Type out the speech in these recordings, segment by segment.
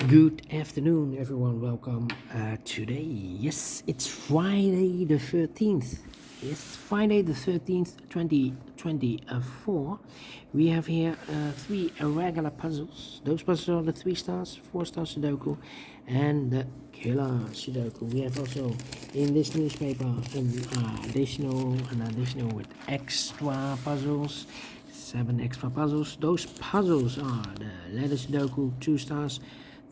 Good afternoon, everyone. Welcome today. Yes, it's Friday the 13th. Yes, Friday the 13th, 2024. We have here three irregular puzzles. Those puzzles are the 3 stars, 4 star Sudoku, and the killer Sudoku. We have also in this newspaper an additional with extra puzzles. 7 extra puzzles. Those puzzles are the letter Sudoku, 2 stars,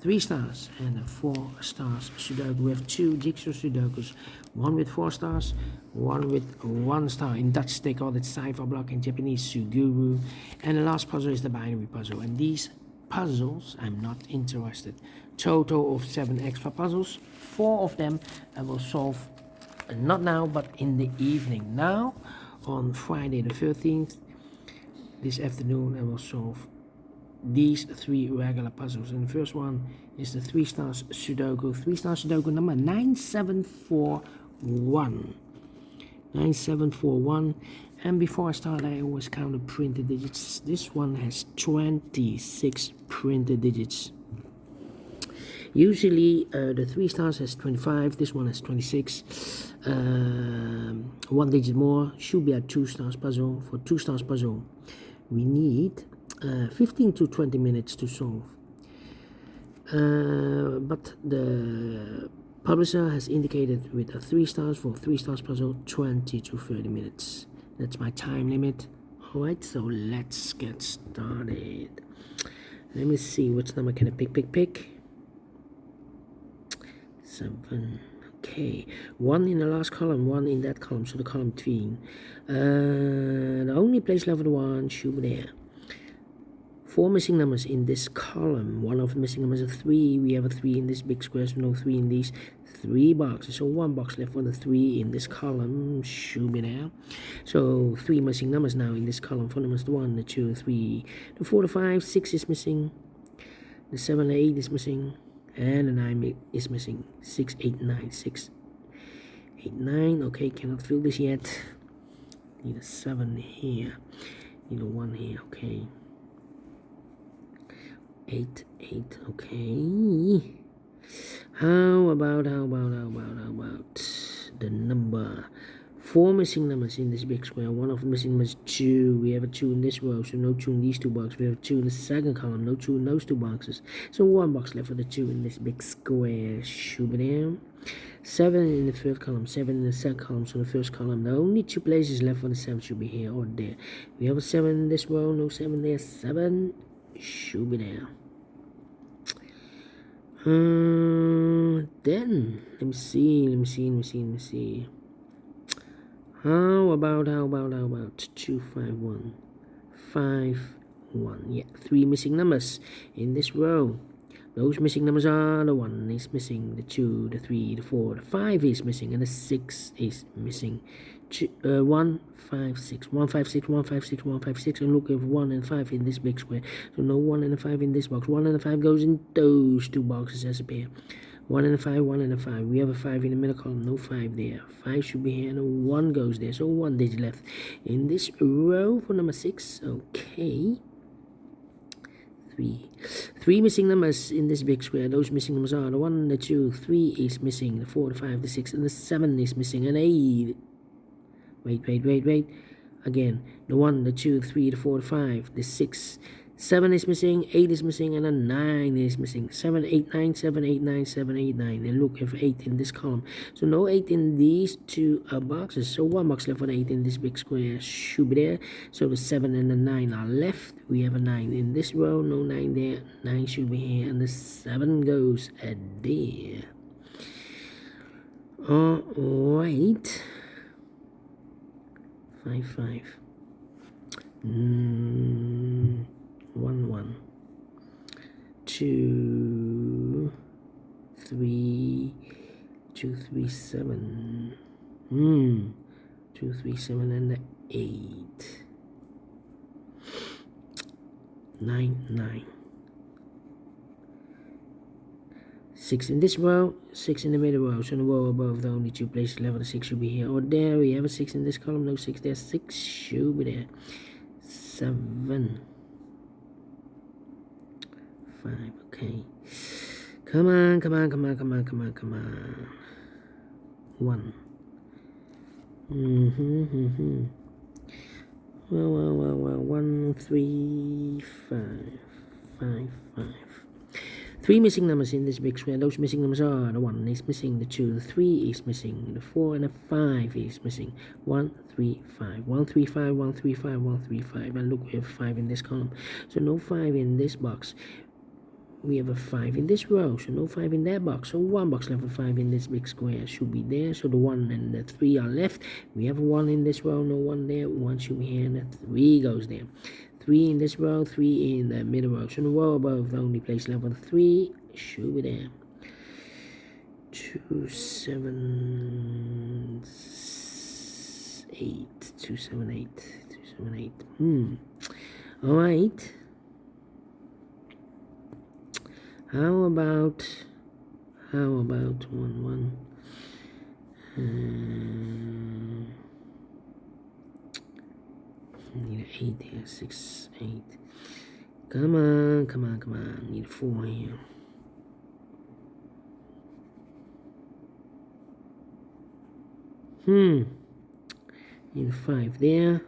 3 stars, and a 4 stars Sudoku. We have 2 jigsaw Sudokus, one with 4 stars, one with 1 star. In Dutch they call it cipher block, in Japanese Suguru. And the last puzzle is the binary puzzle. And these puzzles, I'm not interested. Total of 7 extra puzzles. 4 of them I will solve not now, but in the evening. Now, on Friday the 13th, this afternoon I will solve these 3 regular puzzles, and the first one is the 3 stars Sudoku. 3 stars Sudoku number 9741. 9741. And before I start, I always count the printed digits. This one has 26 printed digits. Usually the 3 stars has 25, this one has 26. 1 digit more should be a 2 stars puzzle. For 2 stars puzzle we need 15 to 20 minutes to solve. But the publisher has indicated with a 3 stars for 3 stars puzzle 20 to 30 minutes. That's my time limit. Alright, so let's get started. Let me see, which number can I pick? 7. Okay, 1 in the last column, 1 in that column, so the column between. The only place left for the 1 should be there. 4 missing numbers in this column. One of the missing numbers is 3. We have a 3 in this big square, so no 3 in these 3 boxes. So 1 box left for the 3 in this column should be there. So 3 missing numbers now in this column. 4 numbers, the 1, the 2, 3, the 4, the 5, 6 is missing. The 7, the 8 is missing. And the 9 is missing. 6, 8, 9, 6, 8, 9. Okay, cannot fill this yet. Need a 7 here. Need a 1 here. Okay. 8, 8. Okay. How about the number? 4 missing numbers in this big square. One of the missing numbers is 2. We have a 2 in this row, so no 2 in these 2 boxes. We have a 2 in the second column, no 2 in those 2 boxes. So 1 box left for the 2 in this big square. Should be there. 7 in the third column, 7 in the second column, so the first column. The only 2 places left for the 7 should be here or there. We have a 7 in this row, no 7 there. 7 should be there. Then let me see. How about 251 51? Yeah, 3 missing numbers in this row. Those missing numbers are the 1 is missing, the 2, the 3, the 4, the 5 is missing, and the 6 is missing. 1, 5, 6, 1, 5, 6, 1, 5, 6, 1, 5, 6, and look at 1 and 5 in this big square. So no 1 and a 5 in this box. 1 and a 5 goes in those 2 boxes as a pair. 1 and a 5, 1 and a 5. We have a 5 in the middle column, no 5 there. 5 should be here, and a 1 goes there. So 1 digit left in this row for number 6. Okay. 3 missing numbers in this big square. Those missing numbers are the 1, the 2, 3 is missing, the 4, the 5, the 6, and the 7 is missing, and 8. Wait. Again, the 1, the 2, 3, the 4, the 5, the 6, 7 is missing, 8 is missing, and a 9 is missing. 7, 8, 9, 7, 8, 9, 7, 8, 9. And look, have 8 in this column. So no 8 in these 2 boxes. So 1 box left for the 8 in this big square should be there. So the 7 and the 9 are left. We have a 9 in this row, no 9 there. 9 should be here, and the 7 goes there. Alright. 5, 5. 1, 1. 2, 3, 2, 3, 7. 2, 3, 7, and the 8. 9, 9. 6 in this row, 6 in the middle row. So in the row above, the only 2 places left, the 6 should be here or there. We have a 6 in this column, no 6 there. 6 should be there. 7, 5, okay. Come on, come on, come on, come on, come on, come on. 1. Well. 1, 3, 5, 5, 5. 3 missing numbers in this big square. Those missing numbers are the 1 is missing, the 2, the 3 is missing, the 4 and the 5 is missing. 1, 3, 5. 1, 3, 5, 1, 3, 5, 1, 3, 5. And look, we have 5 in this column. So no 5 in this box. We have a 5 in this row, so no 5 in that box. So 1 box left of 5 in this big square should be there. So the 1 and the 3 are left. We have a 1 in this row, no 1 there. 1 should be here, and the 3 goes there. 3 in this row, 3 in the middle row. So the row above, the only place left with 3 should be there. 2, 7, 8. 2, 7, 8. 2, 7, 8. All right. How about 1, 1? Need an 8 here, 6, 8. Come on. Need a 4 here. Need a 5 there.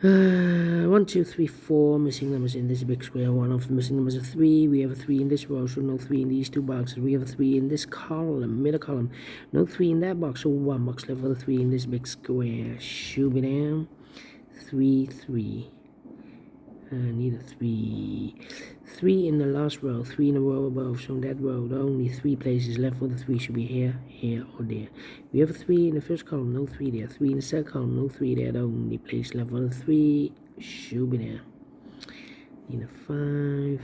1, 2, 3, 4 missing numbers in this big square. One of the missing numbers is 3. We have a 3 in this row, so no 3 in these 2 boxes. We have a 3 in this column, middle column. No 3 in that box, so 1 box left for the 3 in this big square. Should be down. 3, 3. Need a 3. 3 in the last row, 3 in the row above. So in that row, the only 3 places left for the 3 should be here, here, or there. We have a 3 in the first column, no 3 there. 3 in the second column, no 3 there. The only place left for the 3 should be there. Need a 5.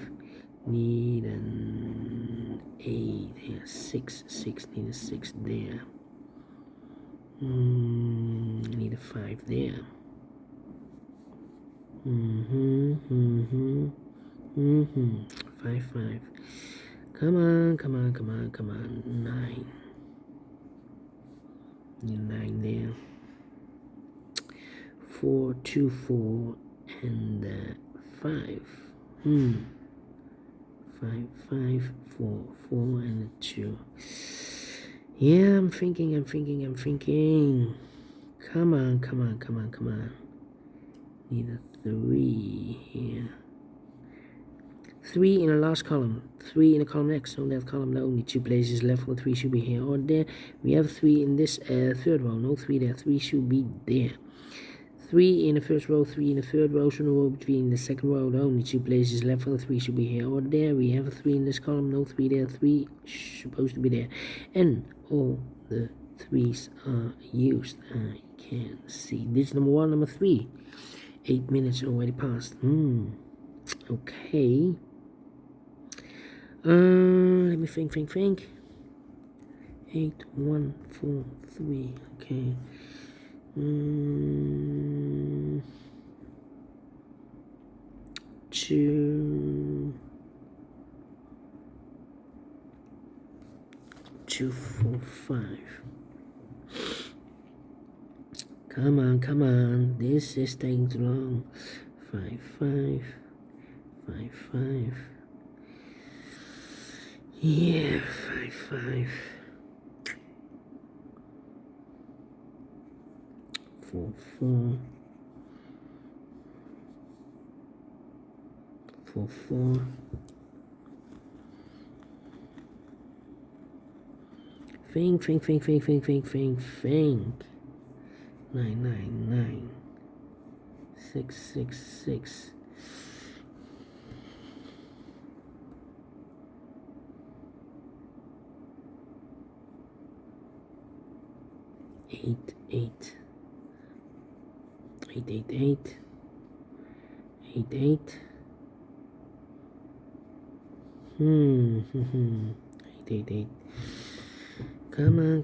Need an 8 here. 6, 6. Need a 6 there. Need a 5 there. 5, 5. Come on. 9. Need a 9 there. 4, 2, 4, and 5. 5, 5, 4, 4, and a 2. Yeah, I'm thinking. Come on. Need a 3 here. 3 in the last column, 3 in the column next. So that column, the only 2 places left for 3 should be here or there. We have 3 in this third row, no 3 there. 3 should be there. 3 in the first row, 3 in the third row. So the row between the second row, the only 2 places left for the 3 should be here or there. We have a 3 in this column, no 3 there. 3 supposed to be there, and all the 3s are used. I can see this number 1, number 3. 8 minutes already passed. Okay. Let me think. 8, 1, 4, 3. Okay. 2, 4, 5. Come on. This is taking too long. 5, 5. 5, 5. Yeah, 5, 5. 4, 4. 4, 4. Think. 9, 9. 6, 6. 8, 8. 8, 8, 8. 8, 8. 8, 8. Come on.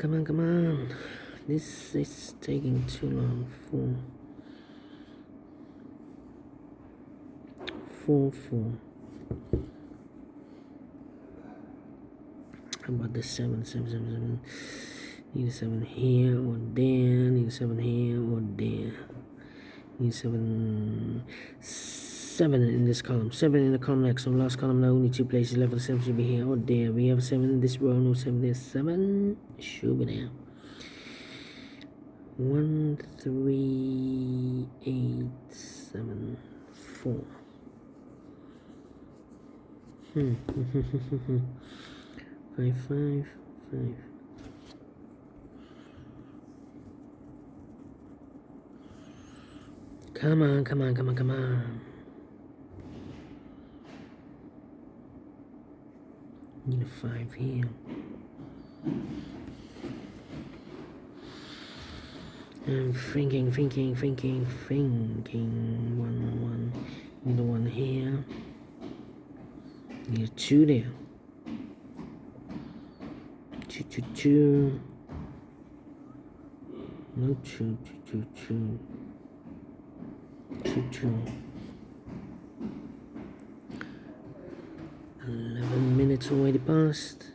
This is taking too long. 4, 4. How about the 7? Need a 7 here or there. Need a 7 here or there. Need 7. 7 in this column, 7 in the column next. So last column, no, only 2 places left. The 7 should be here or there. We have 7 in this row, no 7 there. 7 should be there. 1, 3, 8, 7, 4. 5, 5, 5. Come on, come on, come on, come on. Need a 5 here. I'm thinking. 1, 1. Need a 1 here. Need a 2 there. 2. No 2. 11 minutes already passed,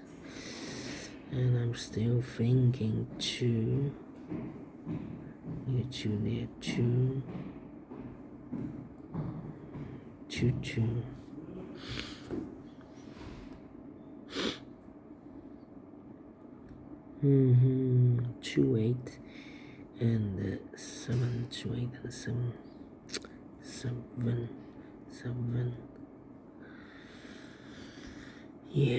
and I'm still thinking 2. Need a 2 there. 2. 2, 8, and 7. 2, 8, and 7. 7. Yeah.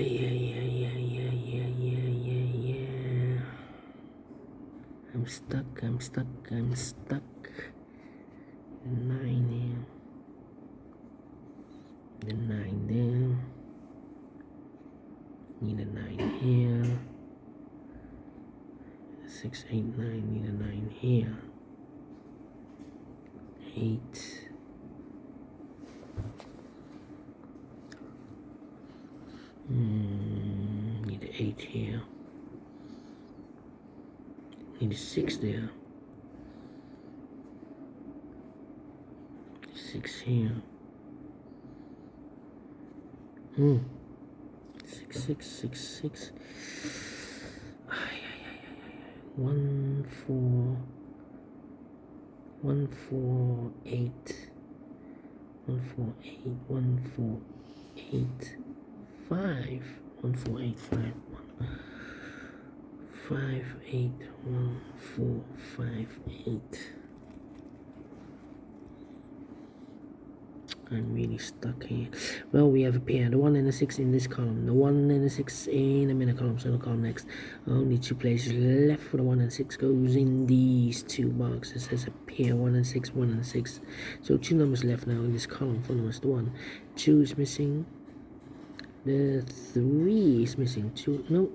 I'm stuck. 9 here. The 9 there. Need a 9 here. 6, 8, 9. Need a 9 here. 8. Need an 8 here. Need a 6 there. 6 here. 6. 1, 4. 1, 4, 8. 1, 4, 8. 1, 4, 8. 5. 1, 4, 8, 5. 1, 5, 8. 1, 4, 5, 8. I'm really stuck here. Well, we have a pair. The 1 and the 6 in this column. The 1 and the 6 in the middle column. So the column next. Only 2 places left for the 1 and 6 goes in these 2 boxes. As a pair. 1 and 6. 1 and 6. So 2 numbers left now in this column. 4 numbers. The 1. 2 is missing. The 3 is missing. 2. No.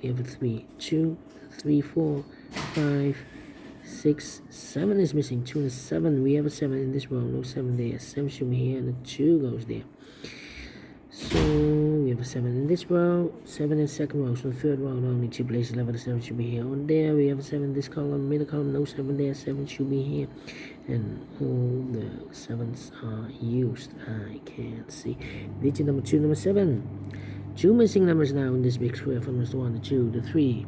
We have a 3. 2, 3, 4, 5, 6, 7 is missing. 2 and 7. We have a 7 in this row. No 7 there. 7 should be here, and the 2 goes there. So we have a 7 in this row. 7 in the second row. So the third row, only 2 places left. The 7 should be here. On there, we have a 7 in this column. Middle column, no 7 there. 7 should be here. And all the 7s are used. I can't see. Digit number 2, number 7. 2 missing numbers now in this big square from the 1, the 2, the 3.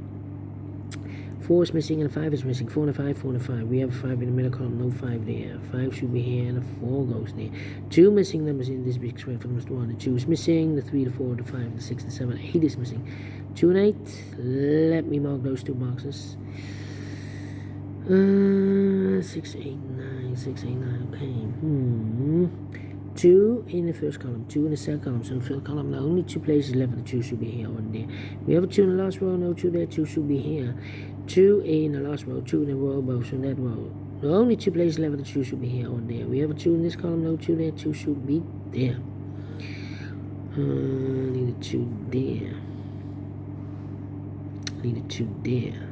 4 is missing and 5 is missing. 4 and 5, 4 and 5. We have a 5 in the middle column, no 5 there. 5 should be here and a 4 goes there. 2 missing numbers in this big square from the 1. The 2 is missing, the 3, the 4, the 5, the 6, the 7, 8 is missing. 2 and 8. Let me mark those 2 boxes. 6, 8, 9. 6, 8, 9. Okay. 2 in the first column, 2 in the second column. So in the first column, now only 2 places left. The 2 should be here or there. We have a 2 in the last row, no 2 there. 2 should be here. 2 in the last row, 2 in the row above. So in that row, the only 2 places left. The 2 should be here or there. We have a 2 in this column, no 2 there. 2 should be there. Need a 2 there. Need a 2 there.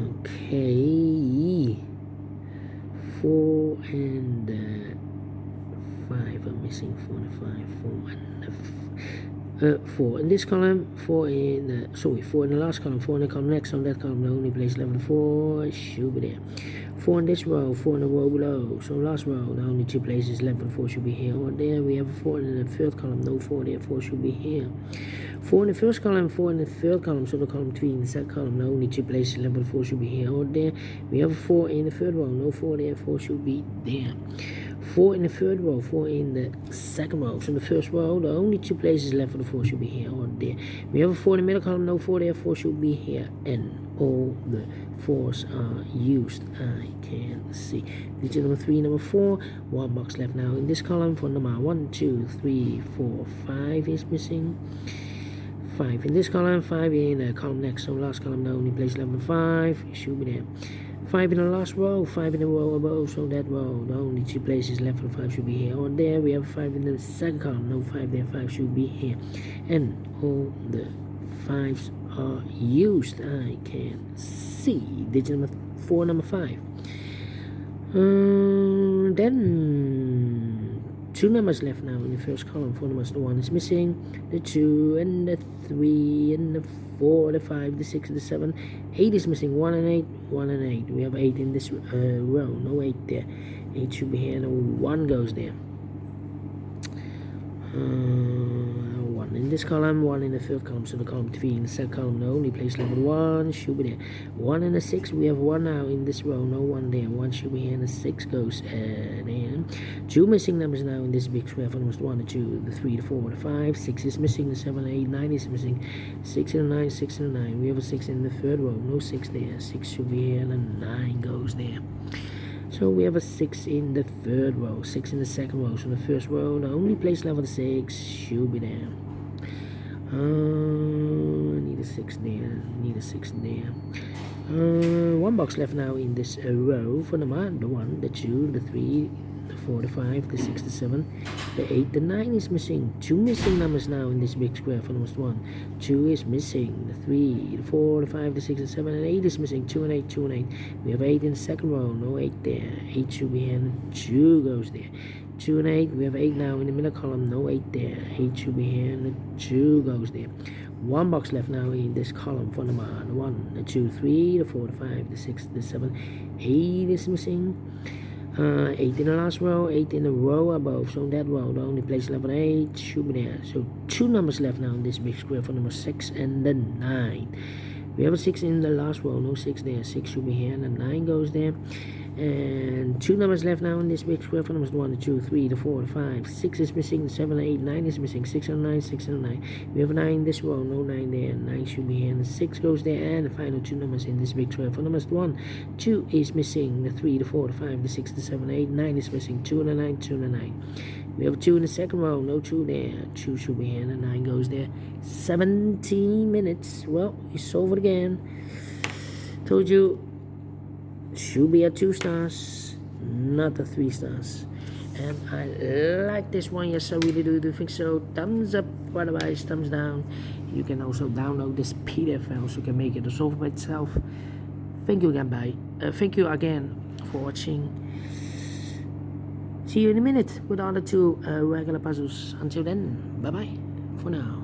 Okay. 4 and 5 are missing. 4 and 5. 4 in this column. 4 in the last column. 4 in the column next. On that column, the only place left. 4 should be there. 4 in this row. 4 in the row below. So last row, the only 2 places left. 4 should be here or there. We have a 4 in the third column. No 4 there. 4 should be here. 4 in the first column, 4 in the third column, so the column 3 in the second column, the only 2 places left. 4 should be here or there. We have a 4 in the third row, no 4 there. 4 should be there. 4 in the third row, 4 in the second row. So in the first row, the only 2 places left for the 4 should be here or there. We have a 4 in the middle column, no 4 there, 4 should be here, and all the 4s are used. I can see. Digit number 3, number 4, 1 box left now in this column for number 1, 2, 3, 4, 5 is missing. 5 in this column, 5 in the column next, so last column, the only place left for 5 should be there. 5 in the last row, 5 in the row above, so that row, the only 2 places left for the 5 should be here or there. We have 5 in the second column, no 5 there, 5 should be here, and all the 5s are used. I can see. Digit number 4, number 5. Then 2 numbers left now in the first column. 4 numbers, the 1 is missing, the 2 and the 3 and the 4, the 5, the 6, the 7, 8 is missing, 1 and 8, 1 and 8. We have 8 in this row, no 8 there. 8 should be here, and 1 goes there. 1 in this column, 1 in the third column, so the column 3 in the second column, the only place left with 1 should be there. 1 in the 6, we have 1 now in this row, no 1 there. 1 should be here, and the 6 goes there. 2 missing numbers now in this big square for numbers 1, the 2, the 3, the 4, the 5. 6 is missing, the 7, 8, 9 is missing. 6 and a 9, 6 and a 9. We have a 6 in the third row, no 6 there. 6 should be here, and a 9 goes there. So we have a 6 in the third row, 6 in the second row. So in the first row, the only place left for the 6 should be there. Need a 6 there, need a 6 there. 1 box left now in this row for the 1, the 2, the 3, the 4, the 5, the 6, the 7, the 8, the 9 is missing. 2 missing numbers now in this big square for numbers 1. 2 is missing, the 3, the 4, the 5, the 6, the 7, and 8 is missing. 2 and 8, 2 and 8. We have 8 in the second row, no 8 there. 8 should be here, and 2 goes there. 2 and 8, we have 8 now in the middle column, no 8 there. 8 should be here, and the 2 goes there. 1 box left now in this column for number 1, the 2, 3, the 4, the 5, the 6, the 7, 8 is missing. 8 in the last row, 8 in the row above, so that row, the only place left for 8 should be there. So 2 numbers left now in this big square for number 6 and the 9. We have a 6 in the last row, no 6 there. 6 should be here, and the 9 goes there. And 2 numbers left now in this big square for numbers 1, 2, 3, 4, 5. 6 is missing, 7, 8, 9 is missing. 6 and 9, 6 and 9. We have a 9 in this row, no 9 there. 9 should be here, and the 6 goes there. And the final 2 numbers in this big square for numbers 1, 2 is missing. The 3, the 4, the 5, the 6, the 7, 8, 9 is missing. 2 and a 9, 2 and a 9. We have a 2 in the second row, no 2 there. 2 should be here, and the 9 goes there. 17 minutes. Well, we solve it again. Told you. Should be a 2 stars, not a 3 stars. And I like this one, yes I really do think so. Thumbs up, otherwise thumbs down. You can also download this PDF file so you can make it solve by itself. Thank you again for watching. See you in a minute with the other 2 regular puzzles. Until then, bye bye for now.